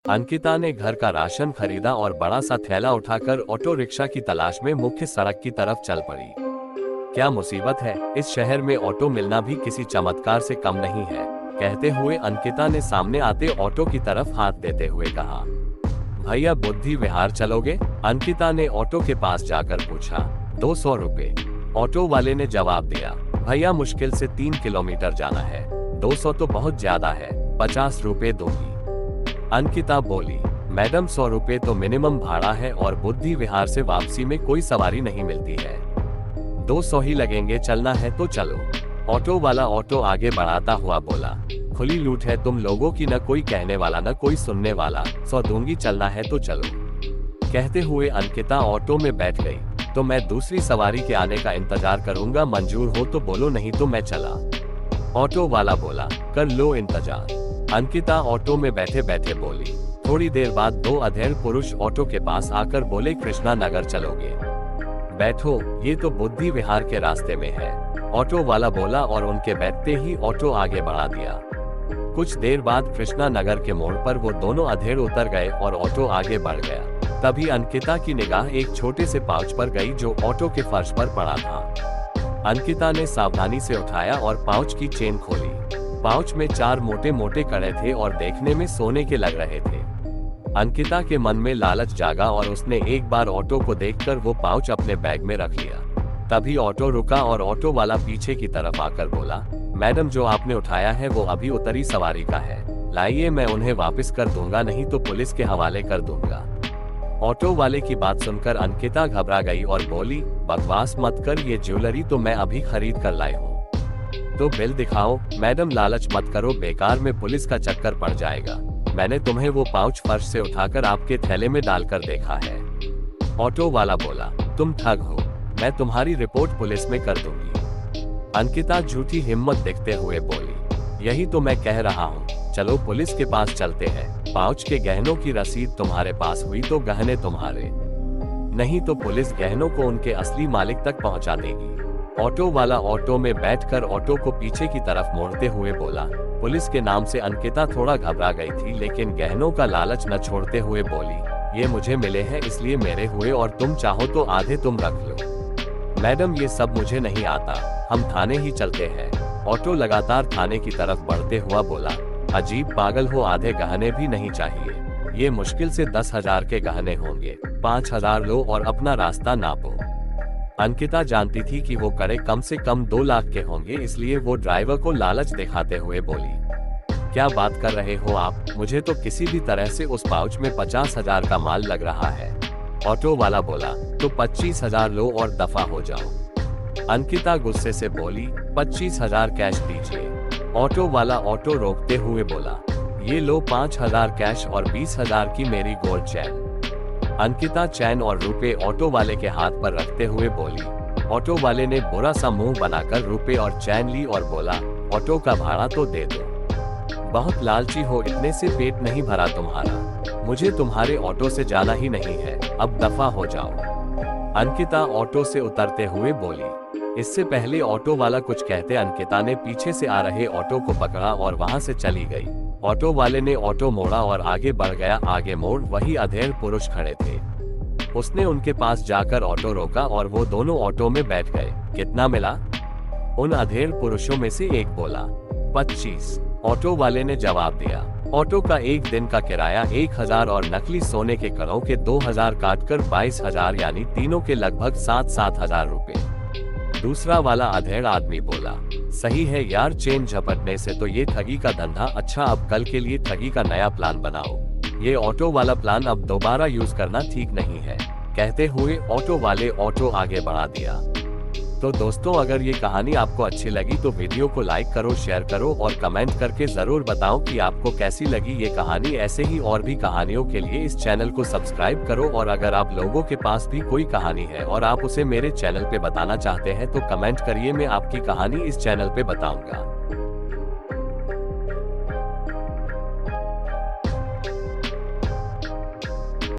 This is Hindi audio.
अंकिता ने घर का राशन खरीदा और बड़ा सा थैला उठाकर ऑटो रिक्शा की तलाश में मुख्य सड़क की तरफ चल पड़ी। क्या मुसीबत है, इस शहर में ऑटो मिलना भी किसी चमत्कार से कम नहीं है, कहते हुए अंकिता ने सामने आते ऑटो की तरफ हाथ देते हुए कहा, भैया बुद्धि विहार चलोगे? अंकिता ने ऑटो के पास जाकर पूछा। 200 रुपए, ऑटो वाले ने जवाब दिया। भैया मुश्किल से 3 किलोमीटर जाना है, 200 तो बहुत ज्यादा है, 50 रुपए दूंगी। अंकिता बोली, मैडम 100 रुपए तो मिनिमम भाड़ा है और बुद्धि विहार से वापसी में कोई सवारी नहीं मिलती है, 200 ही लगेंगे, चलना है तो चलो। ऑटो वाला ऑटो आगे बढ़ाता हुआ बोला, खुली लूट है तुम लोगों की, न कोई कहने वाला न कोई सुनने वाला, 100 दूंगी, चलना है तो चलो। कहते हुए अंकिता ऑटो में बैठ गई। तो मैं दूसरी सवारी के आने का इंतजार करूंगा, मंजूर हो तो बोलो, नहीं तो मैं चला। ऑटो वाला बोला, कर लो इंतजार। अंकिता ऑटो में बैठे बैठे बोली। थोड़ी देर बाद 2 अधेड़ पुरुष ऑटो के पास आकर बोले, कृष्णा नगर चलोगे? बैठो, ये तो बुद्धि विहार के रास्ते में है, ऑटो वाला बोला और उनके बैठते ही ऑटो आगे बढ़ा दिया। कुछ देर बाद कृष्णा नगर के मोड़ पर वो दोनों अधेड़ उतर गए और ऑटो आगे बढ़ गया। तभी अंकिता की निगाह एक छोटे से पाउच पर गई जो ऑटो के फर्श पर पड़ा था। अंकिता ने सावधानी से उठाया और पाउच की चेन खोली। पाउच में 4 मोटे मोटे कड़े थे और देखने में सोने के लग रहे थे। अंकिता के मन में लालच जागा और उसने एक बार ऑटो को देखकर वो पाउच अपने बैग में रख लिया। तभी ऑटो रुका और ऑटो वाला पीछे की तरफ आकर बोला, मैडम जो आपने उठाया है वो अभी उतरी सवारी का है, लाइए मैं उन्हें वापस कर दूंगा, नहीं तो पुलिस के हवाले कर दूंगा। ऑटो वाले की बात सुनकर अंकिता घबरा गई और बोली, बकवास मत कर, ये ज्वेलरी तो मैं अभी खरीद कर लाई हूँ। तो बिल दिखाओ। मैडम लालच मत करो, बेकार में पुलिस का चक्कर पड़ जाएगा, मैंने तुम्हें वो पाउच फर्श से उठाकर आपके थैले में डालकर देखा है। ऑटो वाला बोला, तुम ठग हो, मैं तुम्हारी रिपोर्ट पुलिस में कर दूंगी। अंकिता झूठी हिम्मत दिखते हुए बोली, यही तो मैं कह रहा हूँ, चलो पुलिस के पास चलते हैं, पाउच के गहनों की रसीद तुम्हारे पास हुई तो गहने तुम्हारे, नहीं तो पुलिस गहनों को उनके असली मालिक तक पहुँचा देगी। ऑटो वाला ऑटो में बैठकर ऑटो को पीछे की तरफ मोड़ते हुए बोला। पुलिस के नाम से अंकिता थोड़ा घबरा गई थी, लेकिन गहनों का लालच न छोड़ते हुए बोली, ये मुझे मिले हैं इसलिए मेरे हुए, और तुम चाहो तो आधे तुम रख लो। मैडम ये सब मुझे नहीं आता, हम थाने ही चलते हैं। ऑटो लगातार थाने की तरफ बढ़ते हुआ बोला, अजीब पागल हो, आधे गहने भी नहीं चाहिए, ये मुश्किल से 10,000 के गहने होंगे, 5,000 लो और अपना रास्ता नापो। अंकिता जानती थी कि वो कड़े कम से कम 2 लाख के होंगे, इसलिए वो ड्राइवर को लालच दिखाते हुए बोली, क्या बात कर रहे हो आप, मुझे तो किसी भी तरह से उस पाउच में 50,000 का माल लग रहा है। ऑटो वाला बोला, तो 25,000 लो और दफा हो जाओ। अंकिता गुस्से से बोली, 25,000 कैश दीजिए। ऑटो वाला ऑटो रोकते हुए बोला, ये लो 5,000 कैश और 20,000 की मेरी गोल्ड चैन। अंकिता चैन और रुपए ऑटो वाले के हाथ पर रखते हुए बोली। ऑटो वाले ने बुरा सा मुंह बनाकर रुपए और चैन ली और बोला, ऑटो का भाड़ा तो दे दो, बहुत लालची हो, इतने से पेट नहीं भरा तुम्हारा, मुझे तुम्हारे ऑटो से जाना ही नहीं है, अब दफा हो जाओ। अंकिता ऑटो से उतरते हुए बोली। इससे पहले ऑटो वाला कुछ कहते अंकिता ने पीछे से आ रहे ऑटो को पकड़ा और वहां से चली गई। ऑटो वाले ने ऑटो मोड़ा और आगे बढ़ गया। आगे मोड़ वही अधेड़ पुरुष खड़े थे। उसने उनके पास जाकर ऑटो रोका और वो दोनों ऑटो में बैठ गए। कितना मिला? उन अधेड़ पुरुषों में से एक बोला, 25। ऑटो वाले ने जवाब दिया। ऑटो का एक दिन का किराया 1,000 और नकली सोने के कड़ों के 2,000 काटकर 22,000, यानी तीनों के लगभग 7,000 रुपए। दूसरा वाला अधेड़ आदमी बोला, सही है यार, चेन झपटने से तो ये ठगी का धंधा अच्छा, अब कल के लिए ठगी का नया प्लान बनाओ, ये ऑटो वाला प्लान अब दोबारा यूज करना ठीक नहीं है। कहते हुए ऑटो वाले ऑटो आगे बढ़ा दिया। तो दोस्तों, अगर ये कहानी आपको अच्छी लगी तो वीडियो को लाइक करो, शेयर करो और कमेंट करके जरूर बताओ कि आपको कैसी लगी ये कहानी। ऐसे ही और भी कहानियों के लिए इस चैनल को सब्सक्राइब करो, और अगर आप लोगों के पास भी कोई कहानी है और आप उसे मेरे चैनल पे बताना चाहते हैं तो कमेंट करिए, मैं आपकी कहानी इस चैनल पे बताऊंगा।